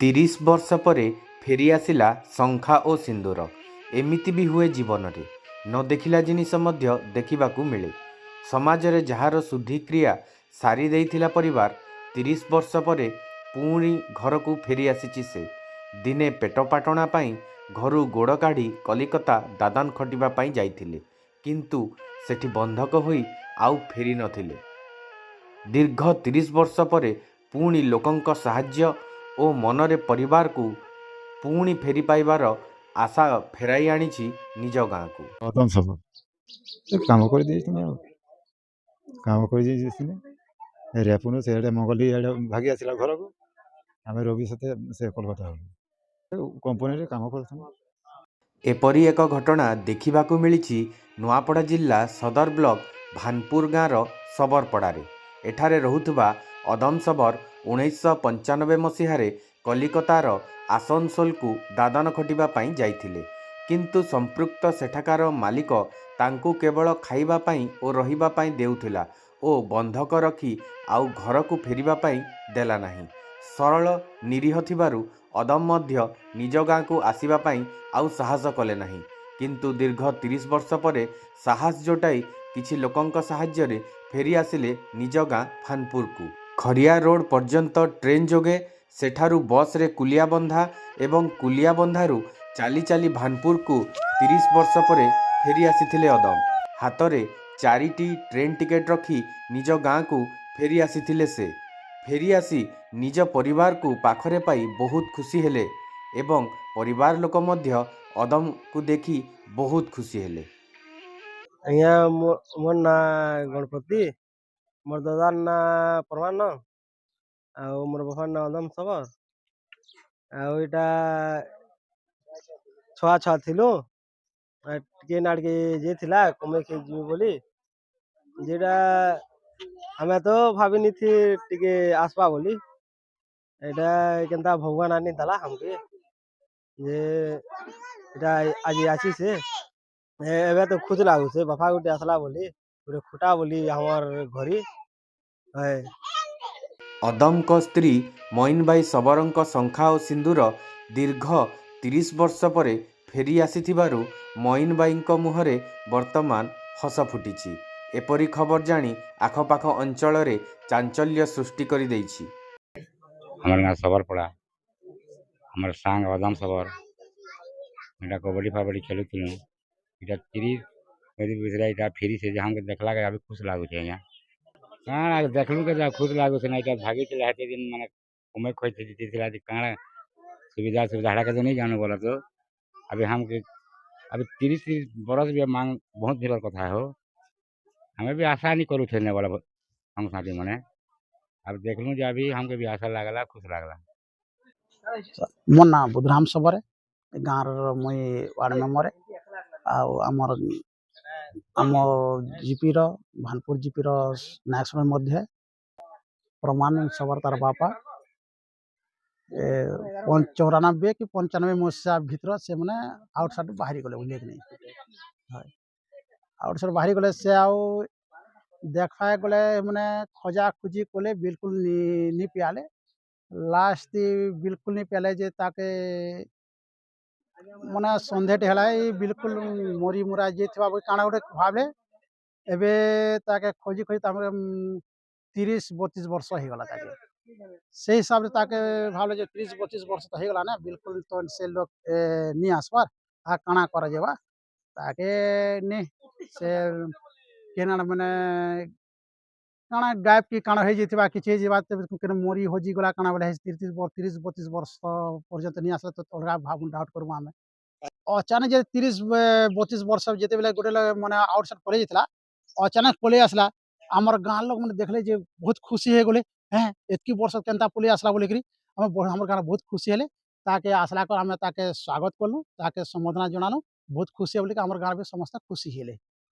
30 ବର୍ଷ ପରେ ଫେରି ଆସିଲା ଶଙ୍ଖା ଓ ସିନ୍ଦୂର। ଏମିତି ବି ହୁଏ ଜୀବନରେ, ନ ଦେଖିଲା ଜିନିଷ ମଧ୍ୟ ଦେଖିବାକୁ ମିଳେ। ସମାଜରେ ଯାହାର ଶୁଦ୍ଧିକ୍ରିୟା ସାରି ଦେଇଥିଲା ପରିବାର, 30 ବର୍ଷ ପରେ ପୁଣି ଘରକୁ ଫେରି ଆସିଛି ସେ। ଦିନେ ପେଟପାଟଣା ପାଇଁ ଘରୁ ଗୋଡ଼ କାଢ଼ି କଲିକତା ଦାଦନ ଖଟିବା ପାଇଁ ଯାଇଥିଲେ, କିନ୍ତୁ ସେଠି ବନ୍ଧକ ହୋଇ ଆଉ ଫେରି ନଥିଲେ। ଦୀର୍ଘ 30 ବର୍ଷ ପରେ ପୁଣି ଲୋକଙ୍କ ସାହାଯ୍ୟ ଓ ମନରେ ପରିବାରକୁ ପୁଣି ଫେରି ପାଇବାର ଆଶା ଫେରାଇ ଆଣିଛି ନିଜ ଗାଁକୁ। ବର୍ତ୍ତମାନ ସବୁ କାମ କରିଦେଇଛନ୍ତି ଆଉ କାମ କରିଦେଇଥିଲେ ରେପୁନୁ ସେଆଡ଼େ ମଙ୍ଗଲି ଆଡ଼େ ଭାଗି ଆସିଲା ଘରକୁ। ଆମେ ରବି ସତେ ସେ କୋଲକାତା ଗଲୁ କମ୍ପାନୀରେ କାମ କରୁଥିଲୁ। ଏପରି ଏକ ଘଟଣା ଦେଖିବାକୁ ମିଳିଛି ନୂଆପଡ଼ା ଜିଲ୍ଲା ସଦର ବ୍ଲକ ଭାନପୁର ଗାଁର ସବରପଡ଼ାରେ। ଏଠାରେ ରହୁଥିବା ଅଦମ ସବର 1995 ମସିହାରେ କଲିକତାର ଆସନସୋଲକୁ ଦାଦନ ଖଟିବା ପାଇଁ ଯାଇଥିଲେ, କିନ୍ତୁ ସମ୍ପୃକ୍ତ ସେଠାକାର ମାଲିକ ତାଙ୍କୁ କେବଳ ଖାଇବା ପାଇଁ ଓ ରହିବା ପାଇଁ ଦେଉଥିଲା ଓ ବନ୍ଧକ ରଖି ଆଉ ଘରକୁ ଫେରିବା ପାଇଁ ଦେଲା ନାହିଁ। ସରଳ ନିରୀହ ଥିବାରୁ ଅଦମ ମଧ୍ୟ ନିଜ ଗାଁକୁ ଆସିବା ପାଇଁ ଆଉ ସାହସ କଲେ ନାହିଁ, କିନ୍ତୁ ଦୀର୍ଘ 30 ବର୍ଷ ପରେ ସାହସ ଜୋଟାଇ କିଛି ଲୋକଙ୍କ ସାହାଯ୍ୟରେ ଫେରି ଆସିଲେ ନିଜ ଗାଁ ଭାନପୁରକୁ। ଖରିଆ ରୋଡ଼ ପର୍ଯ୍ୟନ୍ତ ଟ୍ରେନ୍ ଯୋଗେ, ସେଠାରୁ ବସ୍ରେ କୁଲିଆବନ୍ଧା ଏବଂ କୁଲିଆବନ୍ଧାରୁ ଚାଲି ଚାଲି ଭାନପୁରକୁ 30 ବର୍ଷ ପରେ ଫେରି ଆସିଥିଲେ ଅଦମ। ହାତରେ 4ଟି ଟ୍ରେନ୍ ଟିକେଟ୍ ରଖି ନିଜ ଗାଁକୁ ଫେରି ଆସିଥିଲେ ସେ। ଫେରି ଆସି ନିଜ ପରିବାରକୁ ପାଖରେ ପାଇ ବହୁତ ଖୁସି ହେଲେ ଏବଂ ପରିବାର ଲୋକ ମଧ୍ୟ ଅଦମକୁ ଦେଖି ବହୁତ ଖୁସି ହେଲେ। ଆଜ୍ଞା, ମୋର ନାଁ ଗଣପତି, ମୋର ଦାଦାର ନାଁ ପ୍ରମାଣ, ଆଉ ମୋର ବାପାର ନାଁ ଅଦମ ସବର। ଆଉ ଏଇଟା ଛୁଆ ଥିଲୁ, ଟିକେ ନା ଟିକେ ଯେ ଥିଲା କମେଇକି ଯିବୁ ବୋଲି, ଯେଟା ଆମେ ତ ଭାବିନିଥି ଟିକେ ଆସବା ବୋଲି। ଏଇଟା କେନ୍ତା ଭଗବାନ ଆନି ଦେଲା ଆମକେ ଯେ ଏଇଟା ଆଜି ଆସିছে। ଏବେ ତ ଖୁସି ଲାଗୁছে ବାପା ଗୋଟେ ଆସିଲା ବୋଲି, ଗୋଟେ ଖୁଟା ବୋଲି ଆମର ଘରେ। ଅଦମଙ୍କ ସ୍ତ୍ରୀ ମଇନବାଇ ସବରଙ୍କ ଶଙ୍ଖା ଓ ସିନ୍ଦୂର ଦୀର୍ଘ 30 ବର୍ଷ ପରେ ଫେରି ଆସିଥିବାରୁ ମଇନବାଇଙ୍କ ମୁହଁରେ ବର୍ତ୍ତମାନ ହସ ଫୁଟିଛି। ଏପରି ଖବର ଜାଣି ଆଖପାଖ ଅଞ୍ଚଳରେ ଚାଞ୍ଚଲ୍ୟ ସୃଷ୍ଟି କରିଦେଇଛି। আমার গাঁ সবরপড়া, আমার সাং অদম সবর, এটা কবডি ফাবডি খেলুଥିଲୁ। এটা 30 ଭିତରେ ଏଇଟା ଫେରିছে ଯେ ଆମକେ ଦେଖଲାକେ ଆବେ ଖୁସ୍ ଲାଗୁଛେ ଆଜ୍ଞା। କାଣା ଦେଖଲୁ କେ ଖୁସ୍ ଲାଗୁছে ନା, ଏଇଟା ଭାଗିଥିଲା ହେତେ ଦିନ ମାନେ କମେଇ ଖୋଇ ଥିଲା ଯେ କାଣା ସୁବିଧା ହେଟାକେ ତ ନେଇ ଜାଣୁ ବୋଲ ତ ଆବେ ଆମକେ ଆବେ 30 ବରଷ ବି ମାଙ୍ଗ ବହୁତ ଦିନର କଥା ହୋ। ଆମେ ବି ଆଶା ନି କରୁଛେ ନେ ବୋଲ ଆମ ସାଥୀ ମାନେ अब देखलू जे अभी हमके भी आशा लागला, खुश लागला। ମୋ ନାଁ ବୁଧରାମ ସବର, ଗାଁର ମୁଇଁ ୱାର୍ଡ଼ ମେମ୍ବର। ଆଉ ଆମ ଜିପିର ଭାନପୁର ଜିପିର ନ୍ୟାସନାଲ ମଧ୍ୟ ପ୍ରମାଣ ସବର ତାର ବାପା 94 କି 95 ମସିହା ଭିତରେ ସେମାନେ ଆଉଟସାଇଡ୍ ବାହାରି ଗଲେ ବୁଝିଲେ କି ନାହିଁ। ଆଉଟସାଇଡ୍ ବାହାରି ଗଲେ, ସେ ଆଉ ଦେଖା ଗଲେ ମାନେ ଖୋଜା ଖୋଜି କଲେ, ବିଲକୁଲ ନି ପିଆଲେ। ଲାଷ୍ଟ ବିଲକୁଲ ନି ପିଆଲେ ଯେ ତାକେ ମାନେ ସନ୍ଦେହଟେ ହେଲା ବିଲକୁଲ ମରି ମୁରା ଯାଇଥିବା କାଣା ଗୋଟେ ଭାବେ। ଏବେ ତାକେ ଖୋଜି ଖୋଜି ତାପରେ 30-32 ବର୍ଷ ହେଇଗଲା ତାକେ। ସେଇ ହିସାବରେ ତାକେ ଭାବିଲେ ଯେ 30-32 ବର୍ଷ ତ ହେଇଗଲା ନା, ବିଲକୁଲ ତ ସେ ଲୋକ ନି ଆସବାର୍, ଆଉ କାଣା କରାଯିବା। ତାକେ ନି ସେ କେନା ମାନେ କାଣା ଗାୟବ କି କାଣା ହେଇଯାଇଥିବା, କିଛି ହେଇଯିବା, ମରି ହଜିଗଲା କାଣା ବୋଲେ 30-32 ବର୍ଷ ପର୍ଯ୍ୟନ୍ତ ନି ଆସିଲେ ତ ଅଲଗା ଭାବୁ ଡାଉଟ୍ କରବୁ ଆମେ। ଅଚାନକ ଯେ 30-32 ବର୍ଷ ଯେତେବେଳେ ଗୋଟେ ମାନେ ଆଉଟସାଇଡ୍ ପଳେଇ ଯାଇଥିଲା, ଅଚାନକ ପଳେଇ ଆସିଲା। ଆମର ଗାଁ ଲୋକ ମାନେ ଦେଖିଲେ ଯେ ବହୁତ ଖୁସି ହେଇଗଲେ। ଏତିକି ବର୍ଷ କେନ୍ତା ପଳେଇ ଆସିଲା ବୋଲିକିରି ଆମର ଗାଁରେ ବହୁତ ଖୁସି ହେଲେ। ତାକେ ଆସିଲା ଆମେ ତାକେ ସ୍ୱାଗତ କଲୁ, ତାକେ ସମ୍ବର୍ଦ୍ଧନା ଜଣାଲୁ, ବହୁତ ଖୁସି ବୋଲିକି ଆମର ଗାଁରେ ବି ସମସ୍ତେ ଖୁସି ହେଲେ।